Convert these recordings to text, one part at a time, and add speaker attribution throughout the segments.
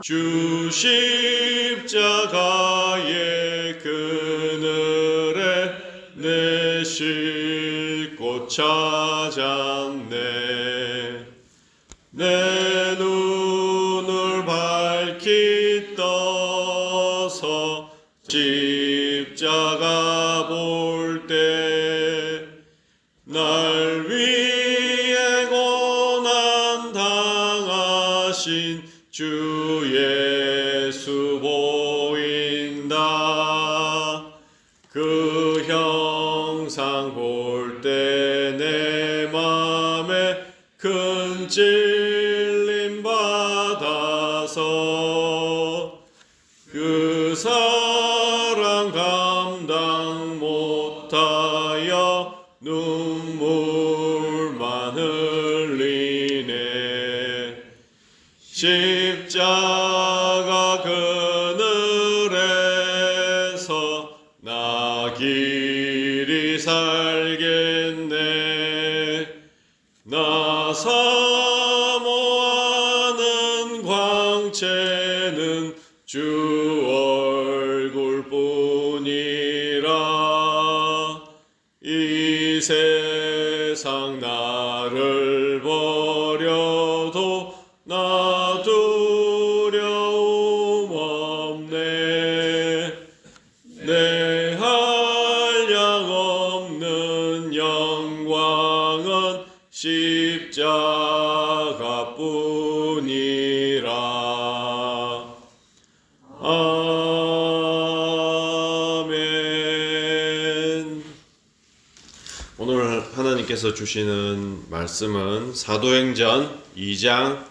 Speaker 1: 주 십자가의 그늘에 내 쉴 곳 찾았네. 내 눈을 밝히 떠서 십자가 볼 때 날 위해 고난 당하신 주 예수 보인다. 그 형상 볼 때 내 맘에 큰 찔림 받아서 그 사랑 감당 못하여 눈물만 흘리네. 십자가 그늘에서 나 길이 살겠네. 나 사모하는 광채는 주 얼굴뿐이라. 이 세상 나를 버려도 나 두려움 없네. 내 한량 없는 영광은 십자가뿐이라. 아멘. 오늘 하나님께서 주시는 말씀은 사도행전 2장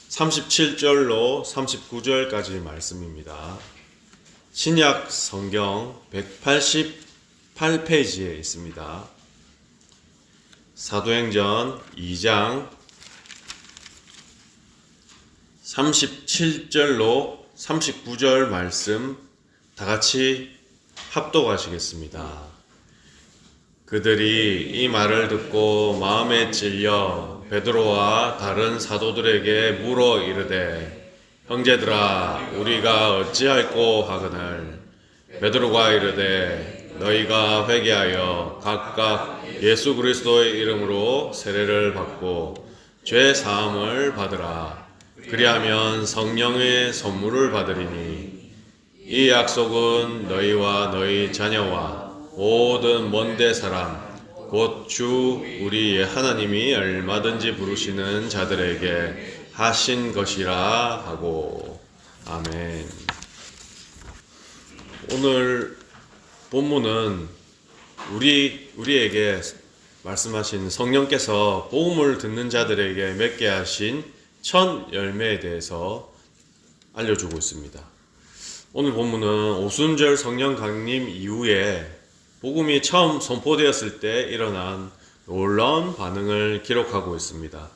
Speaker 1: 37절로 39절까지 말씀입니다. 신약 성경 188페이지에 있습니다. 사도행전 2장 37절로 39절 말씀 다 같이 합독하시겠습니다. 그들이 이 말을 듣고 마음에 찔려 베드로와 다른 사도들에게 물어 이르되 형제들아 우리가 어찌할꼬 하거늘 베드로가 이르되 너희가 회개하여 각각 예수 그리스도의 이름으로 세례를 받고 죄 사함을 받으라. 그리하면 성령의 선물을 받으리니 이 약속은 너희와 너희 자녀와 모든 먼데 사람 곧 주 우리의 하나님이 얼마든지 부르시는 자들에게 하신 것이라 하고. 아멘. 오늘 본문은 우리에게 말씀하신 성령께서 복음을 듣는 자들에게 맺게 하신 첫 열매에 대해서 알려주고 있습니다. 오늘 본문은 오순절 성령 강림 이후에 복음이 처음 선포되었을 때 일어난 놀라운 반응을 기록하고 있습니다.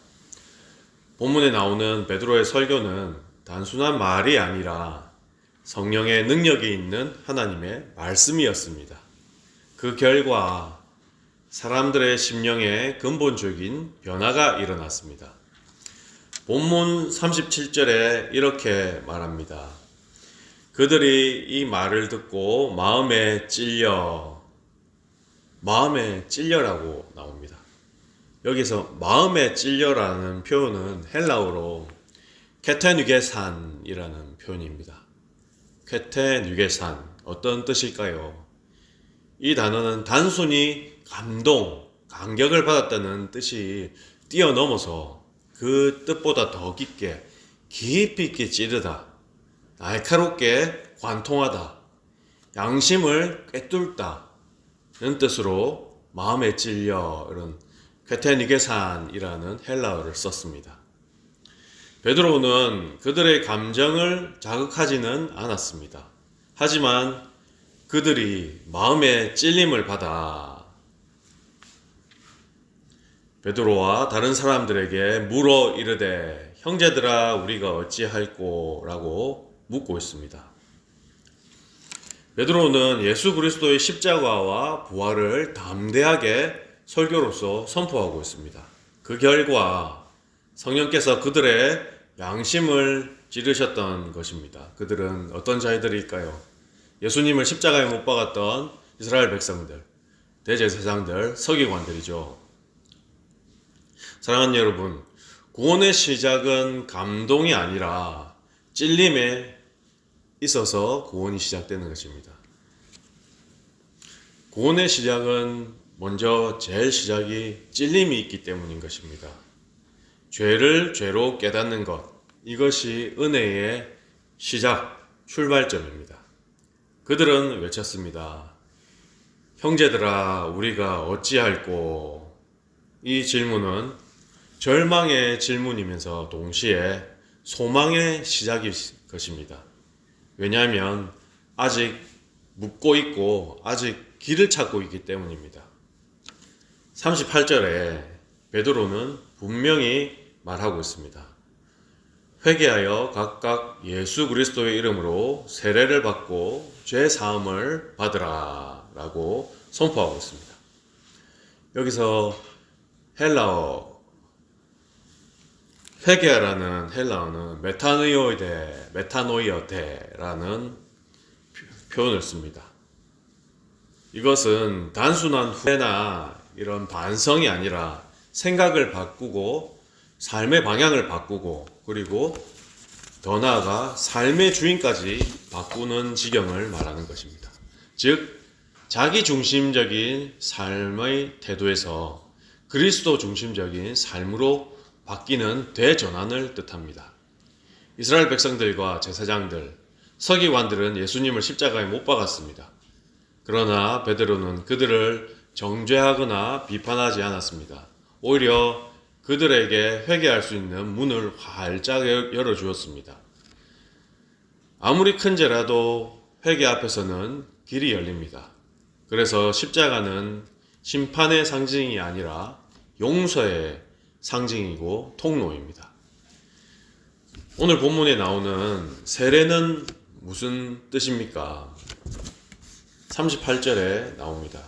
Speaker 1: 본문에 나오는 베드로의 설교는 단순한 말이 아니라 성령의 능력이 있는 하나님의 말씀이었습니다. 그 결과 사람들의 심령에 근본적인 변화가 일어났습니다. 본문 37절에 이렇게 말합니다. 그들이 이 말을 듣고 마음에 찔려라고 나옵니다. 여기서 마음에 찔려라는 표현은 헬라어로 쾌테뉘게산이라는 표현입니다. 쾌테뉘게산 어떤 뜻일까요? 이 단어는 단순히 감격을 받았다는 뜻이 뛰어넘어서 그 뜻보다 더 깊이 있게 찌르다, 날카롭게 관통하다, 양심을 꿰뚫다는 뜻으로 마음에 찔려 이런 쾌테뉘게산이라는 헬라어를 썼습니다. 베드로는 그들의 감정을 자극하지는 않았습니다. 하지만 그들이 마음에 찔림을 받아 베드로와 다른 사람들에게 물어 이르되 형제들아 우리가 어찌할꼬 라고 묻고 있습니다. 베드로는 예수 그리스도의 십자가와 부활을 담대하게 설교로서 선포하고 있습니다. 그 결과 성령께서 그들의 양심을 찌르셨던 것입니다. 그들은 어떤 자들일까요? 예수님을 십자가에 못 박았던 이스라엘 백성들, 대제사장들, 서기관들이죠. 사랑하는 여러분, 구원의 시작은 감동이 아니라 찔림에 있어서 구원이 시작되는 것입니다. 구원의 시작은 먼저 제일 시작이 찔림이 있기 때문인 것입니다. 죄를 죄로 깨닫는 것, 이것이 은혜의 시작, 출발점입니다. 그들은 외쳤습니다. 형제들아, 우리가 어찌할꼬? 이 질문은 절망의 질문이면서 동시에 소망의 시작일 것입니다. 왜냐하면 아직 묻고 있고 아직 길을 찾고 있기 때문입니다. 38절에 베드로는 분명히 말하고 있습니다. 회개하여 각각 예수 그리스도의 이름으로 세례를 받고 죄 사함을 받으라 라고 선포하고 있습니다. 여기서 헬라어 회개하라는 헬라어는 메타노이어테라는 표현을 씁니다. 이것은 단순한 후회나 이런 반성이 아니라 생각을 바꾸고 삶의 방향을 바꾸고 그리고 더 나아가 삶의 주인까지 바꾸는 지경을 말하는 것입니다. 즉 자기 중심적인 삶의 태도에서 그리스도 중심적인 삶으로 바뀌는 대전환을 뜻합니다. 이스라엘 백성들과 제사장들, 서기관들은 예수님을 십자가에 못 박았습니다. 그러나 베드로는 그들을 정죄하거나 비판하지 않았습니다. 오히려 그들에게 회개할 수 있는 문을 활짝 열어주었습니다. 아무리 큰 죄라도 회개 앞에서는 길이 열립니다. 그래서 십자가는 심판의 상징이 아니라 용서의 상징이고 통로입니다. 오늘 본문에 나오는 세례는 무슨 뜻입니까? 38절에 나옵니다.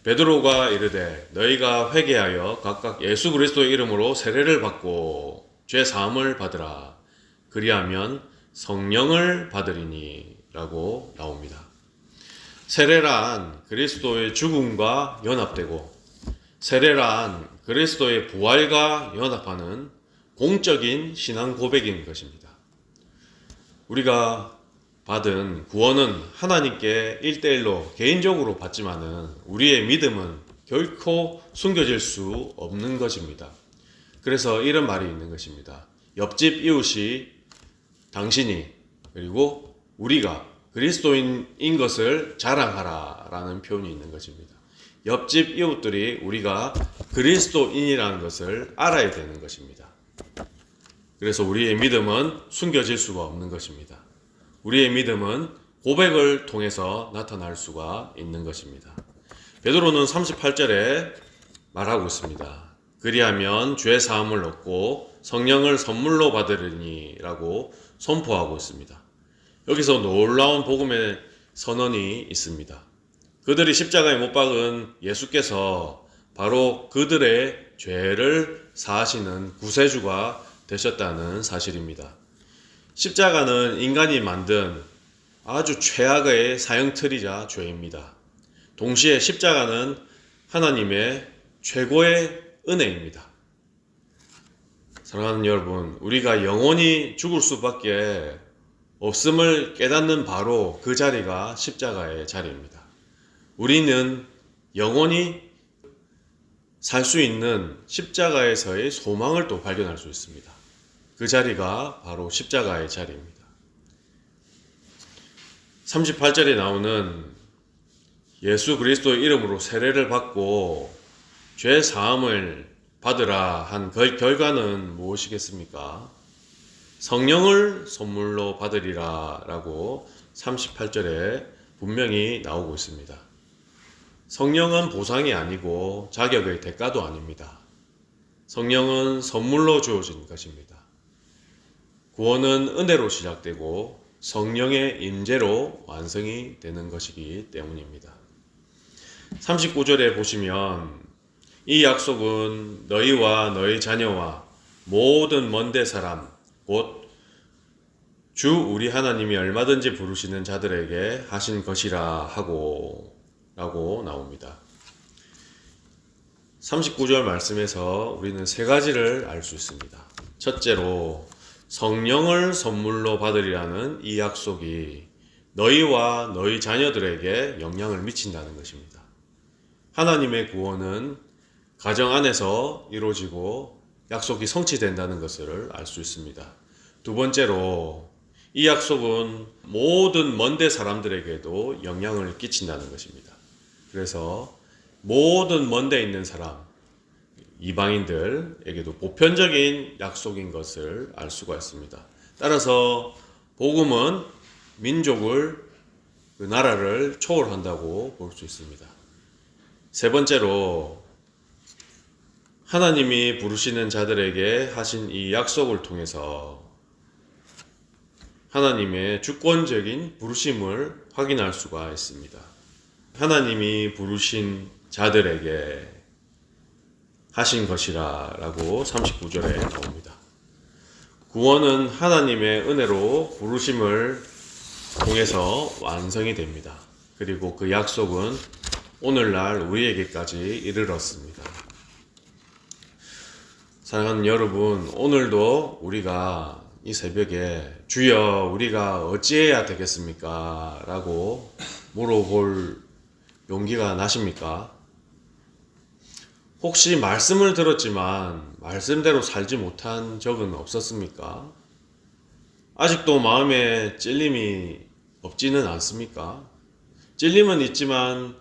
Speaker 1: 베드로가 이르되 너희가 회개하여 각각 예수 그리스도의 이름으로 세례를 받고 죄 사함을 받으라. 그리하면 성령을 받으리니 라고 나옵니다. 세례란 그리스도의 죽음과 연합되고 세례란 그리스도의 부활과 연합하는 공적인 신앙 고백인 것입니다. 우리가 받은 구원은 하나님께 1대1로 개인적으로 받지만은 우리의 믿음은 결코 숨겨질 수 없는 것입니다. 그래서 이런 말이 있는 것입니다. 옆집 이웃이 당신이 그리고 우리가 그리스도인인 것을 자랑하라 라는 표현이 있는 것입니다. 옆집 이웃들이 우리가 그리스도인이라는 것을 알아야 되는 것입니다. 그래서 우리의 믿음은 숨겨질 수가 없는 것입니다. 우리의 믿음은 고백을 통해서 나타날 수가 있는 것입니다. 베드로는 38절에 말하고 있습니다. 그리하면 죄 사함을 얻고 성령을 선물로 받으리니 라고 선포하고 있습니다. 여기서 놀라운 복음의 선언이 있습니다. 그들이 십자가에 못 박은 예수께서 바로 그들의 죄를 사하시는 구세주가 되셨다는 사실입니다. 십자가는 인간이 만든 아주 최악의 사형틀이자 죄입니다. 동시에 십자가는 하나님의 최고의 은혜입니다. 사랑하는 여러분, 우리가 영원히 죽을 수밖에 없음을 깨닫는 바로 그 자리가 십자가의 자리입니다. 우리는 영원히 살 수 있는 십자가에서의 소망을 또 발견할 수 있습니다. 그 자리가 바로 십자가의 자리입니다. 38절에 나오는 예수 그리스도의 이름으로 세례를 받고 죄 사함을 받으라 한 결과는 무엇이겠습니까? 성령을 선물로 받으리라 라고 38절에 분명히 나오고 있습니다. 성령은 보상이 아니고 자격의 대가도 아닙니다. 성령은 선물로 주어진 것입니다. 구원은 은혜로 시작되고 성령의 임재로 완성이 되는 것이기 때문입니다. 39절에 보시면 이 약속은 너희와 너희 자녀와 모든 먼데 사람 곧 주 우리 하나님이 얼마든지 부르시는 자들에게 하신 것이라 하고 라고 나옵니다. 39절 말씀에서 우리는 세 가지를 알 수 있습니다. 첫째로 성령을 선물로 받으리라는 이 약속이 너희와 너희 자녀들에게 영향을 미친다는 것입니다. 하나님의 구원은 가정 안에서 이루어지고 약속이 성취된다는 것을 알 수 있습니다. 두 번째로 이 약속은 모든 먼데 사람들에게도 영향을 끼친다는 것입니다. 그래서 모든 먼데 있는 사람, 이방인들에게도 보편적인 약속인 것을 알 수가 있습니다. 따라서 복음은 민족을, 그 나라를 초월한다고 볼 수 있습니다. 세 번째로 하나님이 부르시는 자들에게 하신 이 약속을 통해서 하나님의 주권적인 부르심을 확인할 수가 있습니다. 하나님이 부르신 자들에게 하신 것이라 라고 39절에 나옵니다. 구원은 하나님의 은혜로 부르심을 통해서 완성이 됩니다. 그리고 그 약속은 오늘날 우리에게까지 이르렀습니다. 사랑하는 여러분, 오늘도 우리가 이 새벽에 주여 우리가 어찌해야 되겠습니까? 라고 물어볼 용기가 나십니까? 혹시 말씀을 들었지만 말씀대로 살지 못한 적은 없었습니까? 아직도 마음에 찔림이 없지는 않습니까? 찔림은 있지만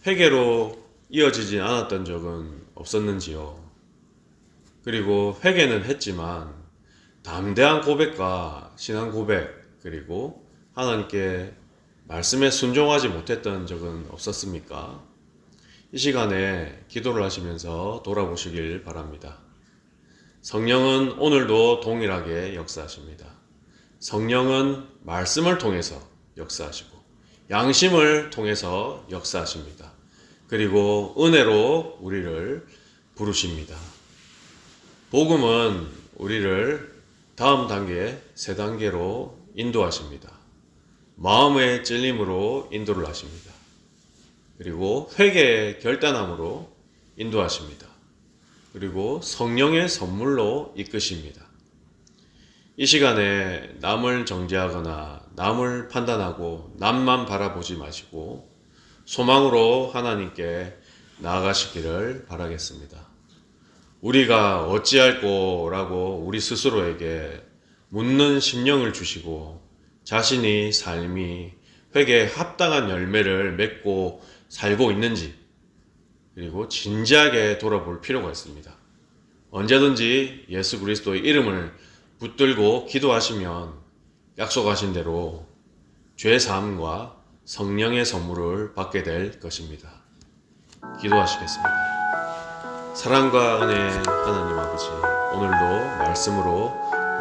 Speaker 1: 회개로 이어지지 않았던 적은 없었는지요? 그리고 회개는 했지만 담대한 고백과 신앙 고백, 그리고 하나님께 말씀에 순종하지 못했던 적은 없었습니까? 이 시간에 기도를 하시면서 돌아보시길 바랍니다. 성령은 오늘도 동일하게 역사하십니다. 성령은 말씀을 통해서 역사하시고 양심을 통해서 역사하십니다. 그리고 은혜로 우리를 부르십니다. 복음은 우리를 다음 단계, 세 단계로 인도하십니다. 마음의 찔림으로 인도를 하십니다. 그리고 회개의 결단함으로 인도하십니다. 그리고 성령의 선물로 이끄십니다. 이 시간에 남을 정죄하거나 남을 판단하고 남만 바라보지 마시고 소망으로 하나님께 나아가시기를 바라겠습니다. 우리가 어찌할꼬라고 우리 스스로에게 묻는 심령을 주시고 자신이 삶이 회개에 합당한 열매를 맺고 살고 있는지, 그리고 진지하게 돌아볼 필요가 있습니다. 언제든지 예수 그리스도의 이름을 붙들고 기도하시면 약속하신 대로 죄 사함과 성령의 선물을 받게 될 것입니다. 기도하시겠습니다. 사랑과 은혜 하나님 아버지, 오늘도 말씀으로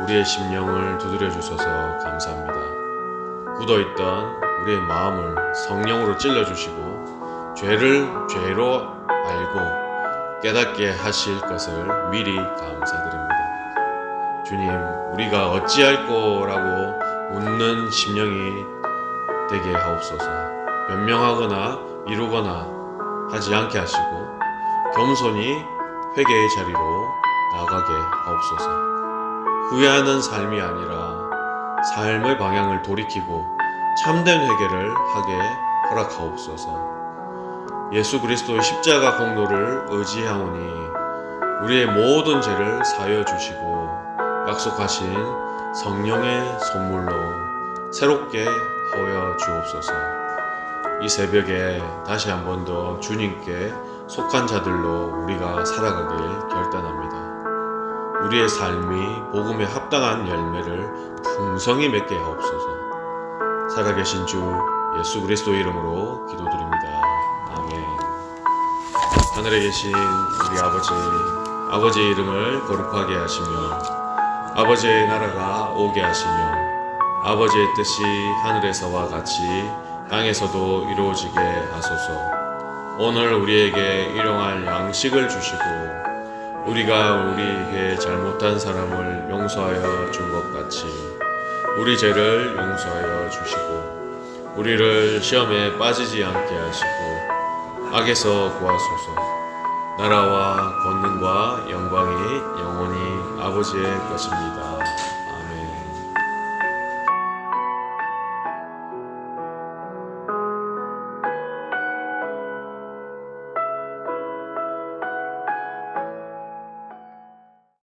Speaker 1: 우리의 심령을 두드려 주셔서 감사합니다. 굳어있던 우리의 마음을 성령으로 찔러주시고 죄를 죄로 알고 깨닫게 하실 것을 미리 감사드립니다. 주님, 우리가 어찌할꼬라고 묻는 심령이 되게 하옵소서. 변명하거나 미루거나 하지 않게 하시고 겸손히 회개의 자리로 나가게 하옵소서. 후회하는 삶이 아니라 삶의 방향을 돌이키고 참된 회개를 하게 허락하옵소서. 예수 그리스도의 십자가 공로를 의지하오니 우리의 모든 죄를 사하여 주시고 약속하신 성령의 선물로 새롭게 하여 주옵소서. 이 새벽에 다시 한 번 더 주님께 속한 자들로 우리가 살아가길 결단합니다. 우리의 삶이 복음에 합당한 열매를 풍성히 맺게 하옵소서. 살아계신 주 예수 그리스도 이름으로 기도드립니다. 아멘. 하늘에 계신 우리 아버지의 이름을 거룩하게 하시며 아버지의 나라가 오게 하시며 아버지의 뜻이 하늘에서와 같이 땅에서도 이루어지게 하소서. 오늘 우리에게 일용할 양식을 주시고 우리가 우리에게 잘못한 사람을 용서하여 준 것 같이 우리 죄를 용서하여 주시고 우리를 시험에 빠지지 않게 하시고 악에서 구하소서. 나라와 권능과 영광이 영원히 아버지의 것입니다.